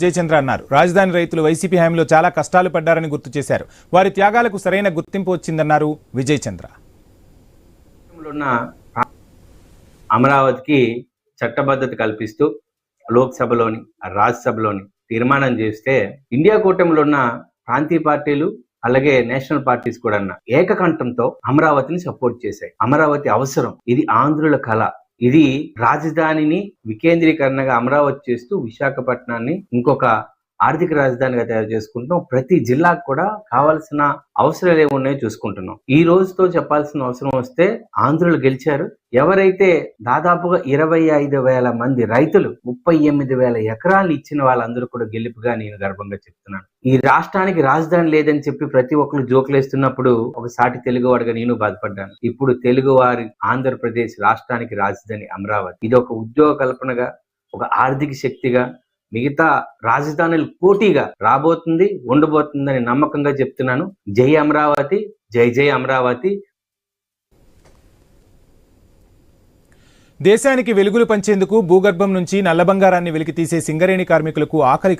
విజయచంద్ర అన్నారు. రాజధాని రైతులు వైసీపీ హయాంలో చాలా కష్టాలు పడ్డారని గుర్తు చేశారు. వారి త్యాగాలకు సరైన గుర్తింపు వచ్చిందన్నారు విజయచంద్ర. అమరావతికి చట్టబద్ధత కల్పిస్తూ లోక్సభలోని రాజ్యసభలోని తీర్మానం చేస్తే ఇండియా కూటమిలో ఉన్న ప్రాంతీయ పార్టీలు అలాగే నేషనల్ పార్టీస్ కూడా ఏకకంఠంతో అమరావతిని సపోర్ట్ చేశాయి. అమరావతి అవసరం, ఇది ఆంధ్రుల కళ, ఇది రాజధానిని వికేంద్రీకరణగా అమరావతి చేస్తూ విశాఖపట్నాన్ని ఇంకొక ఆర్థిక రాజధానిగా తయారు చేసుకుంటున్నాం. ప్రతి జిల్లాకు కూడా కావాల్సిన అవసరాలు ఏమున్నాయో చూసుకుంటున్నాం. ఈ రోజుతో చెప్పాల్సిన అవసరం వస్తే ఆంధ్రులు గెలిచారు. ఎవరైతే దాదాపుగా 25,000 మంది రైతులు 38,000 ఎకరాలు ఇచ్చిన వాళ్ళందరూ కూడా గెలుపుగా నేను గర్వంగా చెప్తున్నాను. ఈ రాష్ట్రానికి రాజధాని లేదని చెప్పి ప్రతి ఒక్కరు జోకులేస్తున్నప్పుడు ఒక సాటి తెలుగువాడిగా నేను బాధపడ్డాను. ఇప్పుడు తెలుగువారి ఆంధ్రప్రదేశ్ రాష్ట్రానికి రాజధాని అమరావతి. ఇది ఒక ఉద్యోగ కల్పనగా, ఒక ఆర్థిక శక్తిగా, మిగతా రాజధానులు పోటీగా రాబోతుంది, ఉండబోతుందని నమ్మకంగా చెప్తున్నాను. జై అమరావతి, జై జై అమరావతి. దేశానికి వెలుగులు పంచేందుకు భూగర్భం నుంచి నల్ల బంగారాన్ని వెలికితీసే సింగరేణి కార్మికులకు ఆకలి